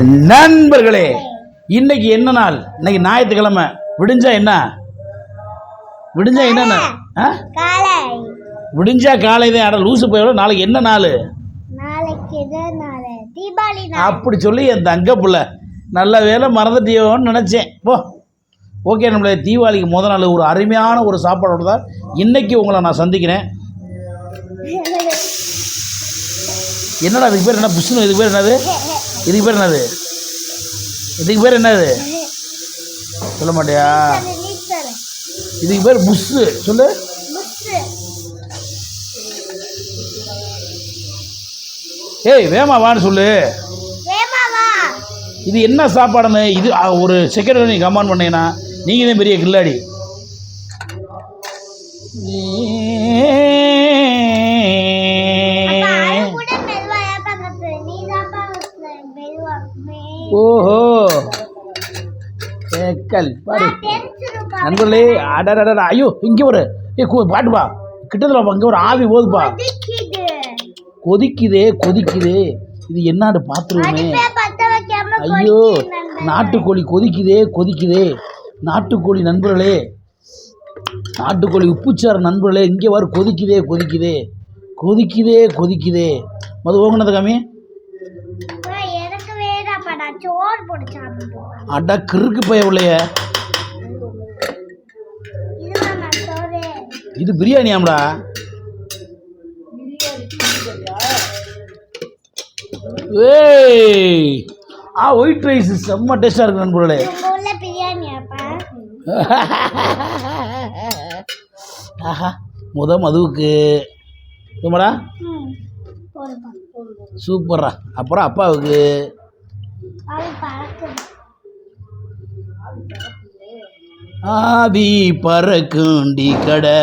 நண்பர்களே, இன்னைக்கு என்ன நாள்? இன்னைக்கு ஞாயிற்றுக்கிழமை. விடிஞ்சா என்ன? விடிஞ்சா என்னென்ன? விடிஞ்சா காலை தான். அட லூசு போய், நாளைக்கு என்ன நாள்? அப்படி சொல்லி என் தங்க புள்ள நல்ல வேலை மறந்துட்டியோன்னு நினச்சேன். போ ஓகே. நம்மளே தீபாவளிக்கு முதல் நாள் ஒரு அருமையான ஒரு சாப்பாடோடு தான் இன்னைக்கு உங்களை நான் சந்திக்கிறேன். என்னடா இதுக்கு பேர் என்ன? புஷ்னு. இதுக்கு பேர் என்னது? இதுக்கு பேர் என்னது? இதுக்கு பேர் என்னது சொல்ல மாட்டியா? இதுக்கு பேர் புஷ்ஷு. சொல்லு. ஏய் வேமா வான்னு சொல்லு. இது என்ன சாப்பாடுன்னு இது ஒரு செகண்ட் நீங்கள் கமெண்ட் பண்ணீங்கன்னா நீங்கள் தான் பெரிய கில்லாடி. ஓஹோ ஏக்கல் பாரு நண்பர்களே. அடடா ஐயோ இங்கே ஒரு பாட்டுப்பா கிட்டத்தில் இங்கே ஒரு ஆவி போகுதுப்பா. கொதிக்குதே கொதிக்குதே. இது என்னான்னு பார்த்துருவோமே. ஐயோ நாட்டுக்கோழி கொதிக்குதே கொதிக்குதே. நாட்டுக்கோழி நண்பர்களே, நாட்டுக்கோழி உப்புச்சார நண்பர்களே, இங்கே வர கொதிக்குதே கொதிக்குதே கொதிக்குதே கொதிக்குதே. மது ஓங்கினது காமி. அடா கிறுக்கு பைய உள்ளைய. இது பிரியாணியாம்டா. ஏய் ஒயிட் ரைஸ் செம்ம டேஸ்டாக இருக்கு நண்பர்களே. ஆஹா மதுவுக்கு ஏமாடா சூப்பரா. அப்புறம் அப்பாவுக்கு ஆவி பறக்குண்டி கடை.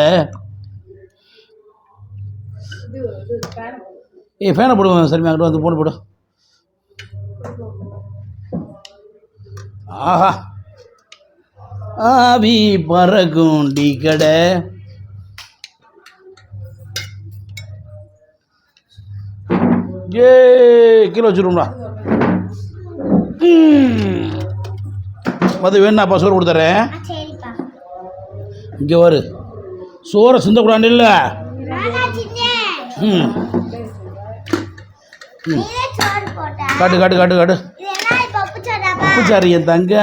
ஃபேனை போடுவோம் சரிமா. அங்கிட்ட வந்து போன போடு. ஆஹா ஆவி பறக்குண்டி கடை. ஏ கீழே வச்சுருவோம்டா. மது வேணாப்பா சோறு கொடுத்துறேன். இங்கே வரு. சோறை சிந்தக்கூடாது இல்லை. காட்டு காட்டு காட்டு காட்டு. உப்புச்சாரு என் தங்க.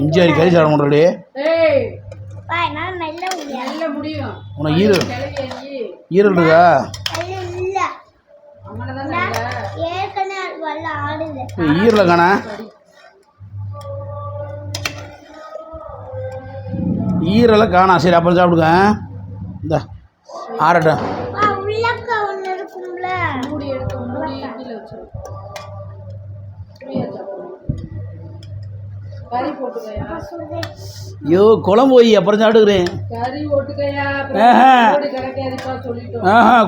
இஞ்சி கறி சாப்பிட மாட்டே. உனக்கு ஈரல் இருக்கா? ஈரல காணா. ஈரல காணா. சரி அப்புறம் சாப்பிடுங்க. இந்த ஆறட்டும். ஐயோ குழம்பு போய் அப்புறம் சாப்பிட்டுக்கிறேன்.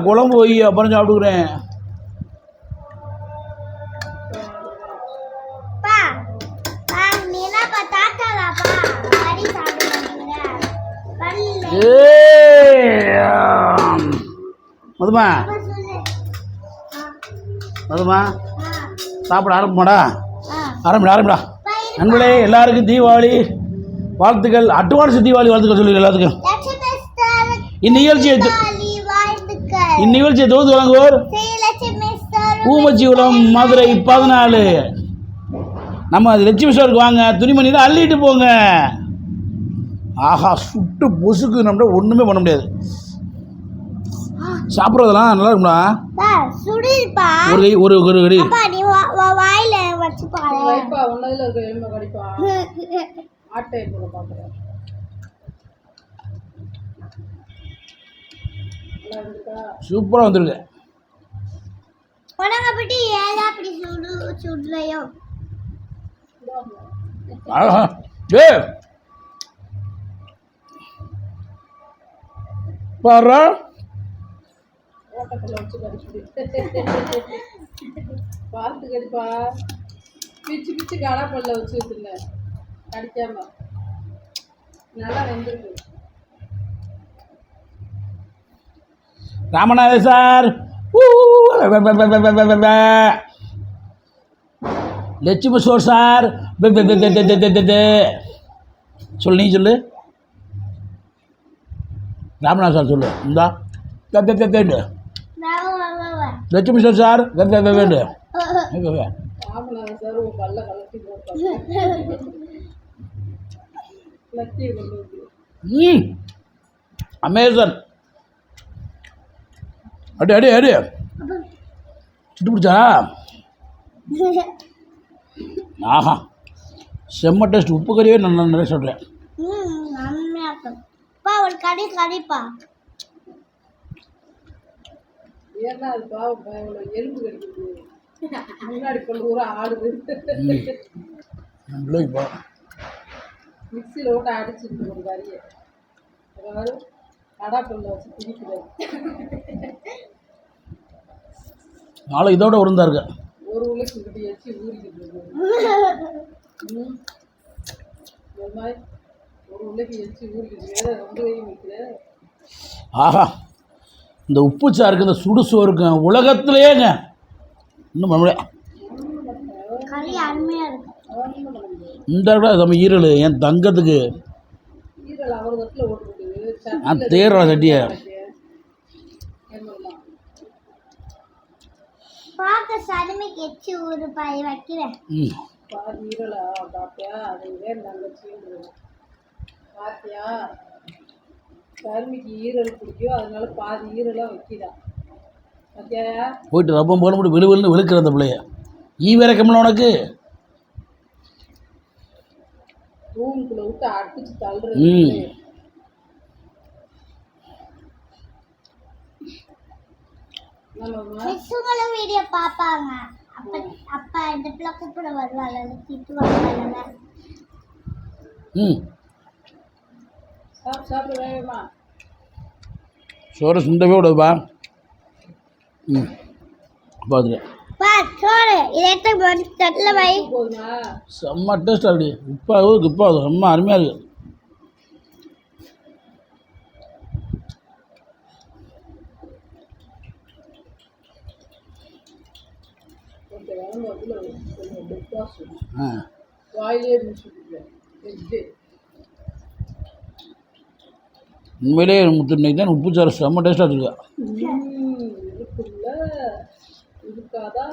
குழம்பு போய் அப்புறம் சாப்பிட்டுக்கிறேன். மதுமா மதுமா சாப்பிட ஆரம்பிமாடா. ஆரம்பிடா. நண்பர்களே எல்லாருக்கும் தீபாவளி வாழ்த்துக்கள். அட்வான்ஸ் தீபாவளி வாழ்த்துக்கள் சொல்லுங்க எல்லாத்துக்கும். இந்நிகழ்ச்சியை தொகுத்து வழங்குவோர் ஊமச்சிகுளம் மதுரை 14. நம்ம லட்சுமி ஸ்டோருக்கு வாங்க. துணிமணி தான் அள்ளிட்டு போங்க. ஆஹா சுட்டு பொசுக்கு நம்ம ஒன்றுமே பண்ண முடியாது. சாப்பிட்றதெல்லாம் நல்லா இருக்கும்டா. ஒரு ஒரு கடி சூப்பராக வந்துருக்கு. பாரு பார்த்து கடிப்பா. பிச்சு பிச்சு கடாப்பல்ல வச்சு வச்சுருங்க. கடிக்காம நல்லா வெந்திருக்கு. Ramanathan sir. Lakshmi store sir. சொல்லு, நீ சொல்லு. ராமநாதன் சார் சொல்லு. இந்தா Lakshmi store sir. Ramanathan sir உன் பல்ல கலட்டி போட்டாங்க. லத்தியை கொண்டு வந்து அமேசான். அடி அடி அடி சுட்டு பிடிச்சா. ஆஹா, செம்ம டேஸ்ட். உப்பு கறியே நான் நிறைய சொல்கிறேன். ஏன்னா அது பாவம் இவ்வளோ எலும்பு கடிக்குது. முன்னாடி பல்லு பூரா ஆடுது. இப்போ மிக்சியில் விட்டு அடிச்சுட்டு ஒரு கறியை அதாவது கடாப்பல்ல வச்சு திணிக்கிறது. நாளைக்கு இதோட உருந்தா இருக்கு. ஒரு உலக்கு இப்படி வச்சு ஊறிக்கிட்டு இருக்கு. ஒரு மாதிரி ஒரு உலக்கி வச்சு ஊறிக்கிட்டு இருக்கு. ரொம்ப வெயில் வைக்கிற. ஆஹா, இந்த உப்பு சாருக்கு இந்த சுடுசோறுக்கு உலகத்துலேயேங்க இன்னும் பண்ண முடியாது. இந்த நம்ம ஈரல் என் தங்கத்துக்கு ஈரல் அவர் தட்டில் ஓட்டுறது. நான் தேடுற சட்டியை பாதி ஈரலா பாத்தியா? அது வேறு தங்கச்சின்னு பாத்தியா? சருமிக்கு ஈரல் பிடிக்கும், அதனால பாதி ஈரலாக வைக்கிறா. பாத்தியா? போயிட்டு ரப்பம் போன மட்டும் விழுவில்னு விழுக்கிற அந்த பிள்ளைய. வேற கம்மல உனக்கு ரூமுக்குள்ள விட்டு அடிச்சு தள்ளுறது. வீடியோ பாப்பாங்க. அப்பா இந்த பிள்ளை கூப்பிட வருவாள், திட்டுவாங்க. சாப்பிட வேகமா சோறு சுண்டவே விடுவா. பார்த்துட்டேன். செம்ம டேஸ்ட். அப்படி உப்பாகுது உப்பாகுது செம்ம அருமையாக இருக்குது. வாயிலே உண்மையிலே முத்து இன்னைக்கு தான் உப்பு சாறு செம்ம டேஸ்ட்டாக இருக்குல்ல. இருக்காதா?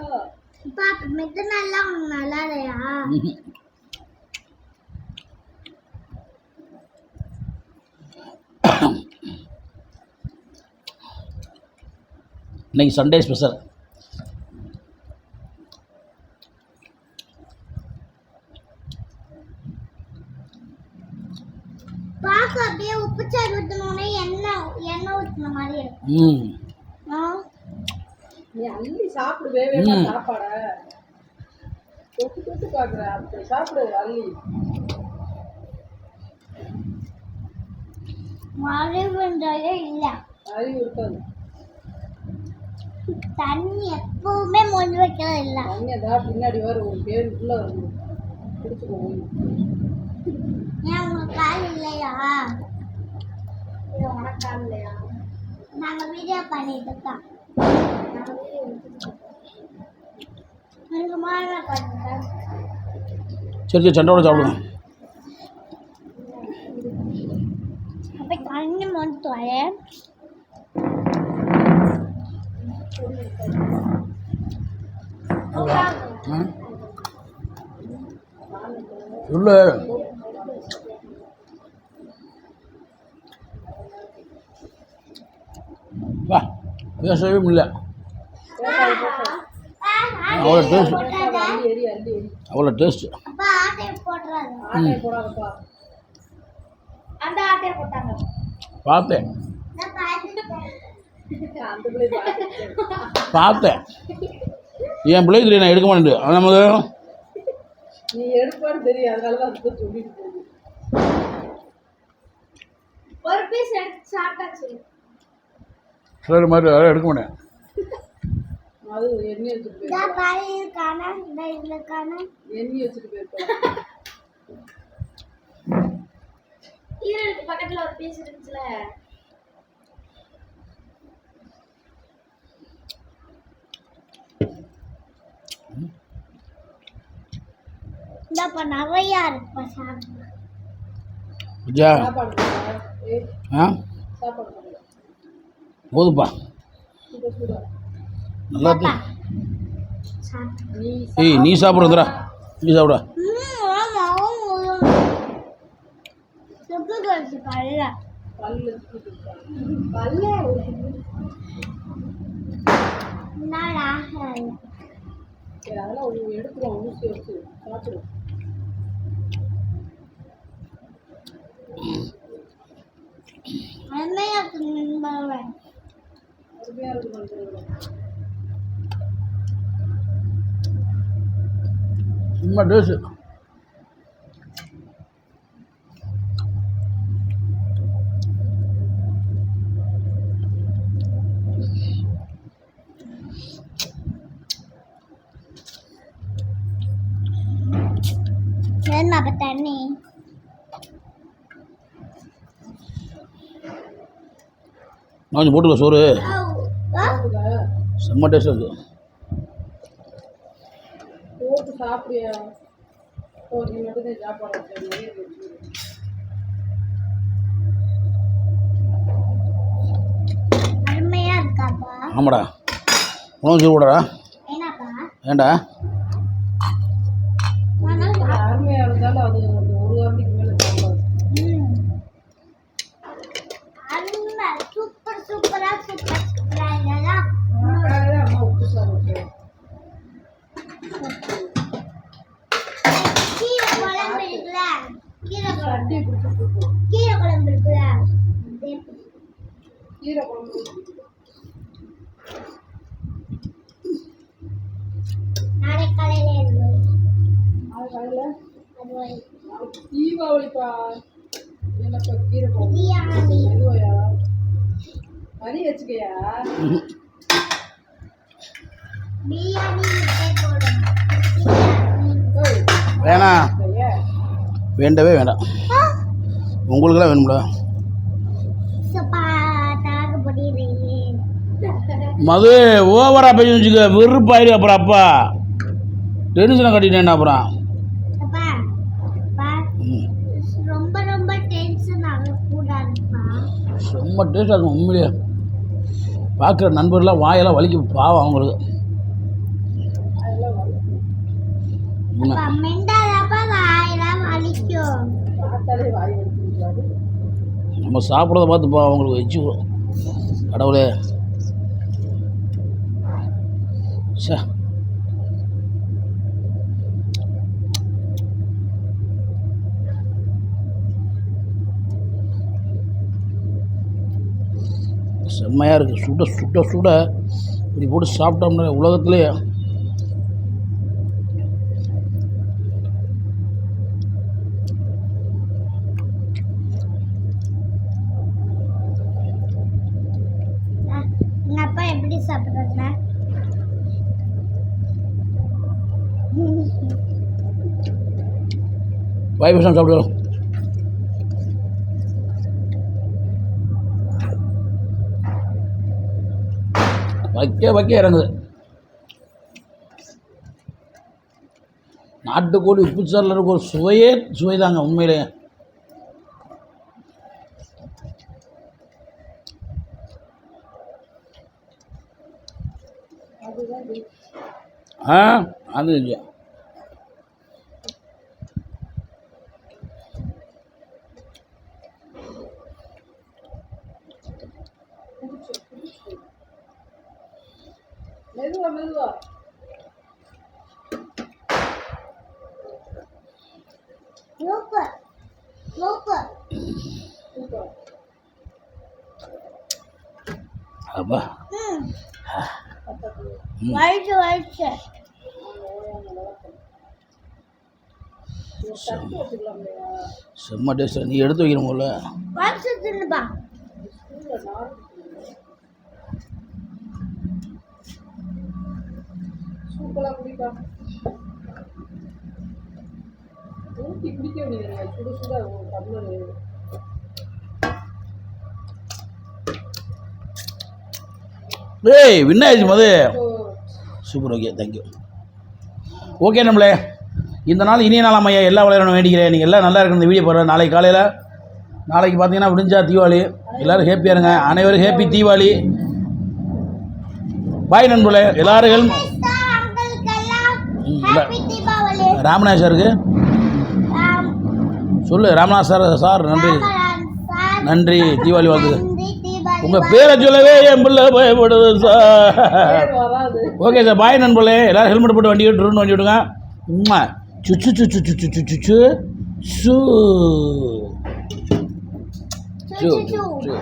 நல்லா இல்லையா? இன்னைக்கு சண்டே ஸ்பெஷல். அப்படியே உப்பு சாறு ஊற்றணுன்னே எண்ணெய் ஊற்றின மாதிரி இருக்கும். நீ அள்ளி சாப்பிடுவே சாப்பாட தொட்டு தொட்டு பார்க்குற. அப்படி சாப்பிடு அள்ளி. அறிவுன்றதே இல்லை. அறிவு இருக்காது. தண்ணி எப்பவுமே மொழி வைக்கிறது இல்லை. தண்ணி அதான் பின்னாடி வரும். ஒரு பேருக்குள்ள வரும். பிடிச்சிக்கோ. ஏன் உங்க கால் இல்லையா? உனக்கு கால் இல்லையா? நாங்கள் வீடியோ பண்ணிட்டு இருக்கோம். சரி சரி சண்டோட சாப்பிடுங்க. அப்போ தண்ணி மட்டும் வரேன். சொல்லு. வா, பேசவே முடியல. அவ்வளோ டேஸ்ட், அவ்வளோ டேஸ்ட்டு. பார்த்தேன் பார்த்தேன். என் பிள்ளை தெரியும், நான் எடுக்க மாட்டேன். அது நமக்கு நீ எடுப்பான்னு தெரியும், அதனால தான் அதுக்கு சொல்லிட்டு போகுது. ஒரு பீஸ் எடுத்து சாப்பிட்டாச்சு. சரி மாதிரி அதெல்லாம் எடுக்க மாட்டேன். அது எண்ணெய் வச்சுட்டு போயிருக்கோம். எண்ணெய் வச்சுட்டு போயிருக்கோம். ஈரலுக்கு பக்கத்துல ஒரு பீஸ் இருந்துச்சுல, இதாப்பா நிறையா இருக்குப்பா சாப்பிடுங்க. விஜயா சாப்பாடு போடுங்க. ஏய், ஆ சாப்பாடு போடுங்க. போதுப்பா சுட சுட. நல்லா இருக்கு. சாப்பிடு. நீ ஏய் நீ சாப்பிட்றதுடா, நீ சாப்பிட. ஆமா சுப்பு தோசை பல்ல பல்லு பல்ல என்னடா சரி, அதெல்லாம் எடுத்துருவோம். ஊசி வச்சு சாப்பிடுவோம். அருமையா இருக்கு நண்பர்களே. அருமையாக இருக்கு பண்ணுறது. சும்மா டேஸ்ட். வேணுமா அப்ப தண்ணி? கொஞ்சம் போட்டுக்கோ சோறு. ஆ? செம்ம டேஸ்ட் இருக்குது. போட்டு சாப்பிடியா? ஓ, நீ மட்டும்தான் சாப்பாடு வச்சு அருமையா இருக்காப்பா. ஆமாடா, உணவு சோறு போடா. என்னப்பா? ஏண்டா அருமையாக இருந்தாலும் அது அந்த ஒரு வாரத்துக்கு மேலே சாப்பிடாது. அருமை சூப்பரா இதெல்லாம் காலையில் அம்மா உப்பு சாப்பிட வச்சேன். கீரை குழம்பு இருக்குல்ல, கீரை குழம்பு சட்டி பிடிச்சிட்டு கீரை குழம்பு இருக்குல்ல, கீரை குழம்பு நாளை காலையில இருக்கு. நாளை காலையில் அது ஒரு தீபாவளிப்பா. என்னப்பா கீரை குழம்பு பிரியாணி. எதுவையா கறி வச்சுக்கையா? பிரியாணி முட்டை போடணும். பிரியாணி. ஓய், வேணாம், ஐயா, வேண்டவே வேண்டாம். உங்களுக்கெல்லாம் வேணும்டா. சப்பா தாக்கு படிக்கிறீங்க. மது ஓவராக போய் வச்சுக்க, வெறுப்பாயிரு. அப்புறம் அப்பா டென்ஷனை கட்டிட்டேன் அப்புறம். அப்பா அப்பா ரொம்ப ரொம்ப டென்ஷன் ஆகக்கூடாதுப்பா. செம்ம டேஸ்டாக இருக்கும் உண்மையிலேயே. பார்க்குற நண்பர்கள்லாம் வாயெல்லாம் வலிக்கும் பாவம் அவங்களுக்கு. என்ன அப்பா மெண்டாதாப்பா வாயெல்லாம் வலிக்கும். பார்த்தாலே வாய் வலிக்கிறாரு. நம்ம சாப்பிட்றத பார்த்து பா அவங்களுக்கு வச்சு கடவுளே. சே செம்மையாக இருக்குது. சுட சுட சுட இப்படி போட்டு சாப்பிட்டோம்னா உலகத்துலேயே எங்க அப்பா எப்படி சாப்பிடுறாங்க? வாய் பேசாம சாப்பிடுவோம். வைக்க இறங்குது. நாட்டுக்கோழி உப்புச்சாரில் இருக்க ஒரு சுவையே சுவைதாங்க உண்மையிலேயே. ஆ அது இல்லையா மெதுவா மெதுவா. Super super. சூப்பர். அப்பா வயிற்று வயிற்று தட்டு வச்சுக்கலாம் இல்லையா? செம்ம டேஸ்ட். நீ எடுத்து வைக்கணும் போல. வயிற்று தின்னுப்பா. சூப்பராக குடிப்பா. ஊற்றி குடிக்க வேண்டியது சுட சுட ஒரு டம்ளர். ஏய் வின்னாயிடுச்சு Madhu. Super, okay, thank you. Okay நம்மளே, இந்த நாள் இனிய நாளாம் ஐயா, எல்லா விளையாடணும் வேண்டிக்கிறேன். நீங்கள் எல்லாம் நல்லா இருக்கணும். இந்த வீடியோ போடுறேன் நாளைக்கு காலையில். நாளைக்கு பார்த்தீங்கன்னா விடிஞ்சா தீபாவளி. எல்லோரும் ஹேப்பியாக இருங்க. அனைவரும் ஹேப்பி தீபாவளி. பாய் நண்பர்களே. எல்லாரும் ஹாப்பி தீபாவளி. ராமநாத் சாருக்கு சொல்லு. ராமநாத் சார் நன்றி நன்றி. தீபாவளி வாழ்த்துது. உங்கள் பேரை சொல்லவே என் பிள்ளை பயப்படுது சார். வராது. Okay sir. பாய் நண்பர்களே. எல்லோரும் ஹெல்மெட் போட்டு வண்டி விட்டுருன்னு வண்டி விடுங்க. சுச்சு சுச்சு சுச்சு சுச்சு சு சு, சு, சு. சு